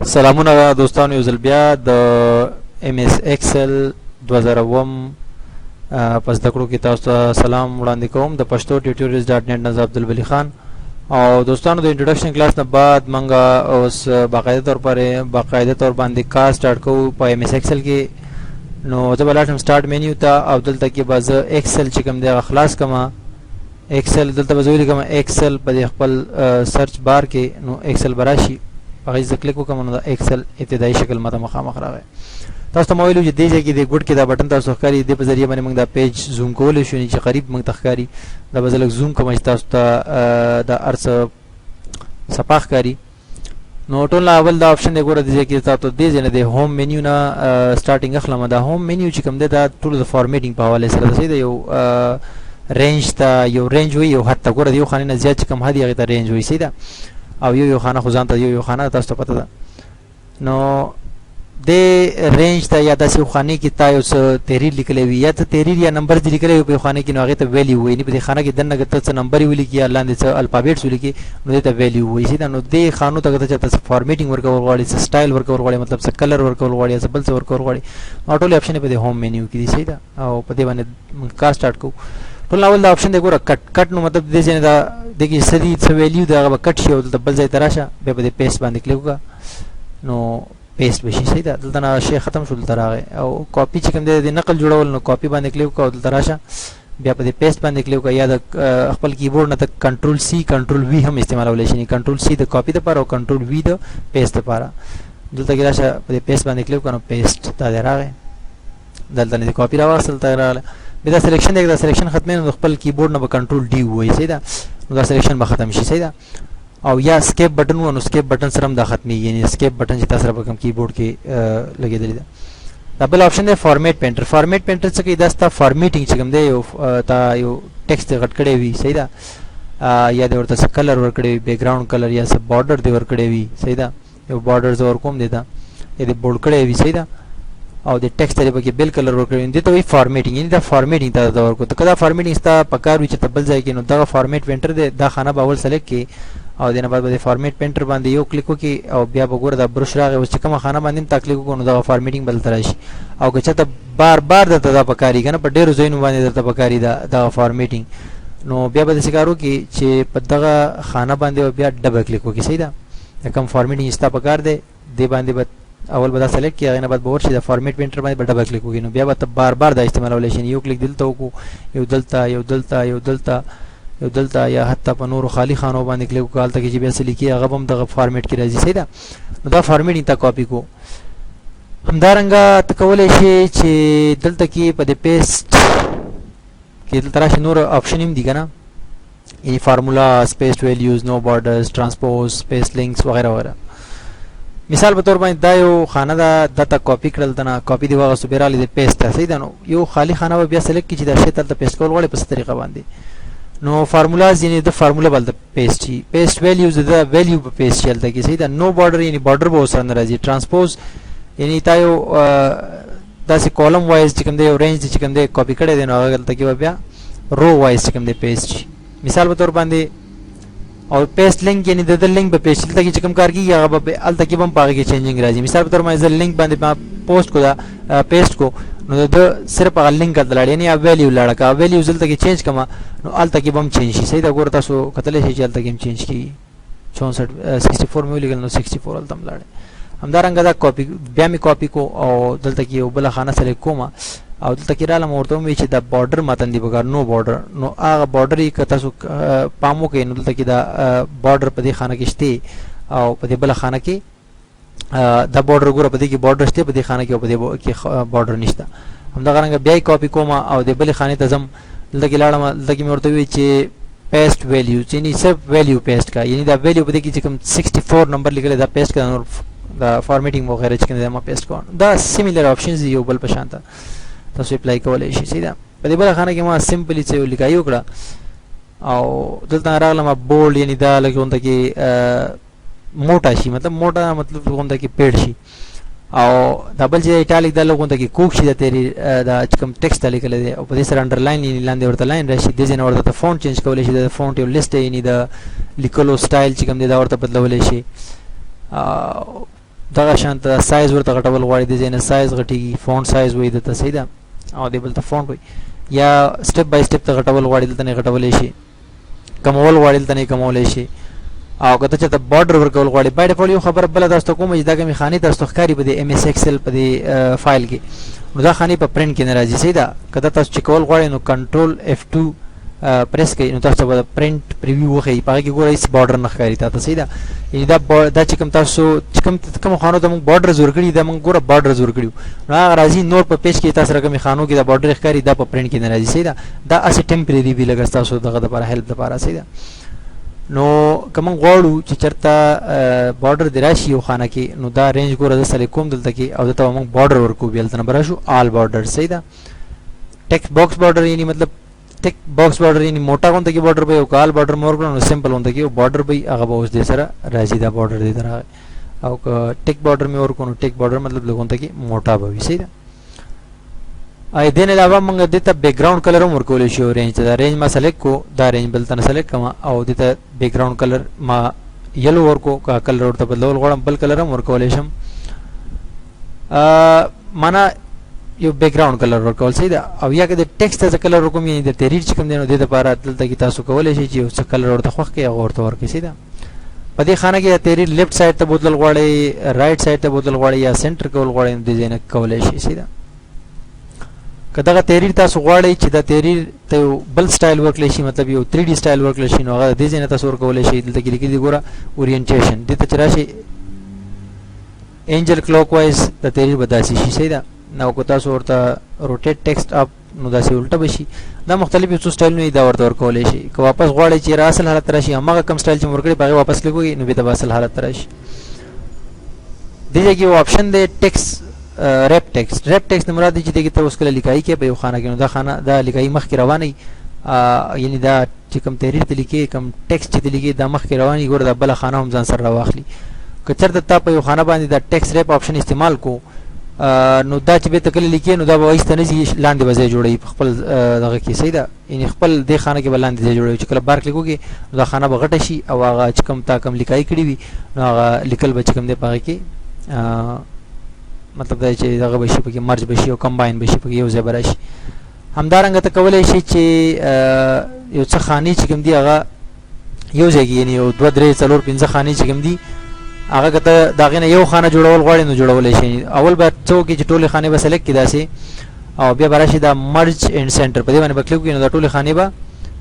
سلامونه دوستانو، یو ځل بیا د ام اس ایکسل 2009 پس د کړو کې تاسو ته سلام وړاندې کوم د پښتو ټیوټوریالز ډاټ نت نه عبد البلی خان. او دوستانو د انټروډکشن کلاس نه بعد منګه اوس باقاعده طور باندې کار سٹارټ کوو په ام اس ایکسل کې. نو زه به لاړم سٹارټ مینیو ته او دلته کې به زه ایکسل چې کوم دی خلاص کما ایکسل دلته به زه ولیکم ایکسل په خپل سرچ بار کې. نو ایکسل براشي هغه ځکه کلیک وکم نو د ایکسل ابتدایي شکل ماته مخامخ راغی. تاسو ته ویلو چې دې ځای کې د ګډ کې دا بٹن تاسو ښکاري د په ذریعہ باندې موږ دا پیج زوم کولای شو چې قریب موږ تخکاری دا به زلک زوم کوم چې تاسو ته دا ارڅ صفحه ښکاري. نو ټول اول دا آپشن دی ګوره دې کې تاسو دې ځنه د هوم مینیو نه سٹارټینګ اخلم. دا هوم مینیو چې کوم دی دا ټول د فارمیټینګ په حواله سره دی یو رینج ته یو رینج وي یو حد ته ګوره یو خانه نه زیات چې کوم هدي هغه ته رینج وي سیده او یو خانه خو ځان ته یو خانه تاسو ته پته ده. نو د رینج ته یا داسې خانه کې تاسو څه تحریر لیکلی وي یا ته تحریر یا نمبر دې لیکلی وي په خانه کې نو هغه ته ویلیو وي. نه په خانه کې دنه ته څه نمبر ولیکي یا لاندې څه الفابېټس ولیکي نو دې ته ویلیو وي سیده. نو دې خانو ته ته فارمیټینګ ورکول غواړي څه سټایل ورکول غواړي مطلب څه کلر ورکول غواړي څه بل څه ورکول غواړي نو ټول آپشن په دې هوم مینیو کې دي سیده. او په دې باندې کار سٹارټ کوو. ټول اول دا آپشن دی ګوره کټ نو مطلب دې ځنه دا دغه سدي څه ویلیو دا هغه کټ شي او د بل ځای تراشه به په دې پیسټ باندې کلیک وکړه نو پیسټ بشي سیده. دلته نه شی ختم شول تراغه او کاپی چې کوم دی نقل جوړول نو کاپی باندې کلیک وکړه او دلته راشه بیا په دې پیسټ باندې کلیک وکړه یا د خپل کیبورډ نه ته کنټرول سی کنټرول وی هم استعمالولای شئ. کنټرول سی د کاپی لپاره او کنټرول وی د پیسټ لپاره. دلته کې راشه په دې پیسټ باندې کلیک وکړه نو پیسټ تا راغی. دلته نه کاپی راوصل تا راغله به دا سلیکشن دی. دا سلیکشن ختمه نو خپل کیبورډ نه به کنټرول ډی وای سیده نو دا سلیکشن به ختم شي سیده. او یا اسکیپ بٹن و نو اسکیپ بٹن سره هم دا ختمي یعنی اسکیپ بٹن چې تاسو په کوم کیبورډ کې لګیدلی ده. ډبل آپشن دی فارمیټ پینټر. فارمیټ پینټر څه کوي دا ستا فارمیټینګ چې کوم دی یو تا یو ټیکسټ غټ کړی وي سیده یا د ورته څه کلر ور کړی وي بیک ګراوند کلر یا څه بارډر دی ور کړی وي سیده یو بارډرز ور کوم دی دا یا د بولډ کړی وي سیده او د ټیکسټ لري کې بل کلر ور کړی دي ته وی فارمیټینګ یعنی دا فارمیټینګ ته دا ورکو ته کدا فارمیټینګ ستا پکار وي چې تبل ځای کې نو دا فارمیټ پینټر دی دا خانه باول سلیکټ کی او دنه بعد به فارمیټ پینټر باندې یو کلیک وکي او بیا وګوره دا برش راغی او چې کومه خانه باندې تا کلیک وکړو دا فارمیټینګ بل تر شي او که چاته بار درته دا پکاري کنه په ډیرو ځایونو باندې درته پکاري دا فارمیټینګ نو بیا به څنګه کی چې په دغه خانه باندې بیا ډبل کلیک وکي صحیح ده کوم فارمیټینګ ستا پکار دی دی باندې اول به دا سلیکټ کی هغه نه بعد به ورشي د فارمیټ پینټر باندې ډبل کلیک وکړي نو بیا به بار دا استعمالولای شي. یو کلیک دلته وکړو یو دلته یا حتی په نور خالی خانو باندې کلیک وکړل ته چې بیا سلی کی هغه هم د فارمیټ کې راځي صحیح ده. نو دا فارمیټینګ ته کاپی کو همدارنګه تکولای شي چې دلته کې په دې پیسټ کې دلته راشي نور آپشن هم دي کنه یعنی فارمولا سپیس ویلیوز نو بارډرز ترانسپوز سپیس لینکس وغیرہ وغیرہ. مثال په تور باندې دا یو خانه دا دته کاپی کړل تنه کاپی دی واغه سپیرالی د پیسټ صحیح ده. نو یو خالی خانه بیا سلیکټ کی چې دا شی تل پیسټ کول غواړي په طریقه باندې نو فارمولاز یعنی د فارمولا بل د پیسټ شي پیسټ ویلیوز د ویلیو په پیسټ چلته کی صحیح ده. نو بارډر یعنی بارډر به وسره راځي. ترانسپوز یعنی تا یو داسې کالم وایز چې کوم دی یو رینج چې کوم دی کاپی کړی دی نو هغه تل کی بیا رو وایز چې کوم دی پیسټ شي. مثال په تور باندې او پیسټ لینک یعنی د لینک په پیسټ لته کې کوم کار کیږي هغه به الته کې هم پاګه کې چینجینګ راځي. مثال په تور باندې لینک باندې پوسټ کو دا پیسټ کو نو د صرف هغه لینک دلاړ یعنی ویلیو لاړه کا ویلیو زلته کې چینج کما نو الته کې هم چینج شي صحیح دا ګور تاسو کتلې شي چې الته کې چینج کی 64 64 مې لګل نو 64 الته لاړ. همدارنګه دا کاپی بیا می کاپی کو او دلته کې یو بل خانه سره کومه او دلته کې را لمورته مې چې دا بارډر ماتن دی بګار نو بارډر نو هغه بارډر یې کته سو پامو کې نو دلته کې دا بارډر په دې خانه کې شته او په دې بل خانه کې دا بارډر ګوره په دې کې بارډر شته په دې خانه کې او په دې کې بارډر نشته. همدغه رنګ بیا کاپی کوم او د بل خانه ته زم دلته کې لاړم دلته کې ورته وی چې پیسټ ویلیو یعنی سب ویلیو پیسټ کا یعنی دا ویلیو په دې کې چې کوم 64 نمبر لیکل دا پیسټ کا نو دا فارمیټینګ وغیرہ چې کوم ما پیسټ کوم دا سیمیلر آپشنز یو بل په شانته تاسو اپلای کولای شئ صحیح ده. په دې بل خانه کې ما سمپلی څه لیکایو کړه او دلته راغلم بولډ یعنی دا لګونته کې موټا شي مطلب موټا مطلب لګونته کې پیډ شي او دبل چې ایټالیک دا لګونته کې کوک شي د تیری دا کوم ټیکسټ لیکل دی او په دې سره انډرلاین یعنی لاندې ورته لاین راشي د ځین ورته فونټ چینج کولای شي د فونټ یو لیست یعنی د لیکلو سټایل چې کوم دی دا ورته بدلولای شي دغه شانت سایز ورته غټول غواړي د ځینې سایز غټي فونټ سایز وي د ته صحیح ده او دی بل ته فونټ وي یا سټپ بای سټپ ته غټول غواړي دلته نه غټولې شي کمول غواړي دلته نه کمولې شي او کته چې ته بارډر ورکول غواړي بای ډیفالت یو خبر بل تاسو کوم چې دا کومې خاني تاسو ښکاری په دې ام اس ایکسل په دې فایل کې نو دا خاني په پرنٹ کې ناراضي صحیح ده کته تاسو چې کول غواړي نو کنټرول F2 پریس کوي نو تاسو به پرنٹ پریویو وخی پاره کې ګورئ بارډر نه ښکاری تاسو صحیح ده دا چې کوم تاسو چې کوم خانو ته موږ بارډر زور کړی دا موږ ګوره بارډر زور کړیو نو هغه راځي نور په پیج کې تاسو رقم خانو کې دا بارډر ښکاری دا په پرنٹ کې ناراضي صحیح ده دا اس ټمپرری وی لګا تاسو دغه لپاره هیلپ لپاره صحیح ده نو کوم غواړو چې چرته بارډر دی راشي یو خانه کې نو دا رینج ګوره د سلیکوم دلته کې او دته موږ بارډر ورکو بیل تنه براشو آل بارډر صحیح ده ټیکسټ باکس بارډر یعنی مطلب ټیک باکس بارډر یعنی موټا غونډه کې بارډر به او کال بارډر مور کړو نو سمپل غونډه کې بارډر به هغه به اوس دې سره راځي دا بارډر دې درا او ټیک بارډر مې ور کو نو ټیک بارډر مطلب لګونته کې موټا به وي صحیح ده اې دین علاوه موږ دته بیک گراوند کلر هم ورکول شي رینج دا رینج ما سلیکټ کو دا رینج بل تن سلیکټ کما او دته بیک گراوند کلر ما یلو ورکو کا کلر ورته بدلول غواړم بل کلر هم ورکول شم معنا یو بیک گراوند کلر ورکول صحیح ده او یا که د ټیکسټ ته کلر ورکوم یعنی د تحریر چې کوم دی نو د لپاره دلته کې تاسو کولای شئ چې څه کلر ورته خوښ کې هغه ورته ورکړئ صحیح ده په دې خانه کې تحریر لیفت سایډ ته بدل غواړي رائټ سایډ ته بدل غواړي یا سنټر کول غواړي نو د ځینې کولای شي صحیح ده که دغه تحریر تاسو غواړئ چې دا تحریر ته بل سټایل ورکړئ شي مطلب یو 3D سټایل ورکړئ شي نو هغه د ځینې تاسو ورکولای شئ دلته کې لیکلي ګوره اورینټیشن دته چې راشي انجل کلوک وایز د تحریر بداسي شي صحیح ده نو کو تاسو ورته روټیټ ټیکسټ اپ نو داسې الټه بشي دا مختلف څو سټایل نو دا ورته ورکولای شي که واپس غواړئ چې اصل حالت راشي هغه کم سټایل چې ورکړي باغ واپس لګوي نو به د اصل حالت راشي دغه یو آپشن دی ټیکسټ ریپ ټیکسټ مراد دي چې دغه ته اوس کله لیکای کې په یو خانه کې نو دا خانه دا لیکای مخ کې رواني یعنی دا چې کوم تحریر ته لیکي کوم ټیکسټ چې لیکي دا مخ کې رواني ګور دا بل خانه هم ځان سره راواخلي که چېرته تا په یو خانه باندې دا ټیکسټ ریپ آپشن استعمال کو نو دا چې به تکل لیکي نو دا به ایستنه لاندې وځي جوړي خپل دغه کې صحیح ده یعنی خپل د خانه کې بلاندې جوړي چې کله بار کلیکو کې دا خانه به غټه شي او هغه چې کوم تا کوم لیکای کړی وي نو هغه لیکل به چې کوم دی پاره کې مطلب دا چې دغه بشي په کې مرج بشي او کمباین بشي په یو ځای براشي همدارنګه ته کولای شي چې یو څه خاني چې کوم دی هغه یو ځای یعنی یو 2 3 4 5 خاني چې کوم دی هغه کته داغه نه یو خانه جوړول غواړي نو جوړول شي اول به څوک چې ټوله خانه به سلیکټ کړي داسي او بیا براشي دا مرج اند سنټر په دې باندې بکلیک کړي نو دا ټوله خانه به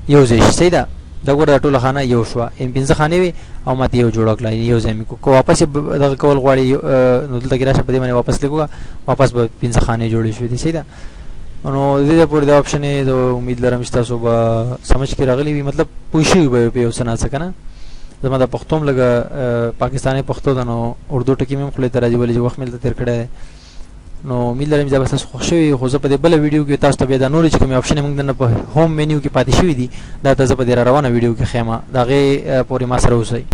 یو ځای شي صحیح ده دا ګوره ټوله خانه یو شو ام 15 خانه وي او ماته یو جوړ کړل یو ځای مې کو واپس دغه کول غواړي نو دلته کې راشه په دې باندې واپس لیکو واپس به 15 خانه جوړې شوې دي صحیح ده نو دې په دې اپشن د امید لرم چې تاسو به سمجھ کې راغلي وي مطلب پوښي به په یو سنا څه کنه زما د پښتوم لګه پاکستاني پښتو د نو اردو ټکی مې خپل ترجمه ولې وخت مل تیر کړه نو امید لرم چې تاسو خوښ شوي خو زه په دې بل ویډیو کې تاسو ته به دا نور چې کوم اپشن موږ نه په هوم مینیو کې پاتې شوی دي دا تاسو په دې روانه ویډیو کې خیمه دا غي پورې ما سره اوسئ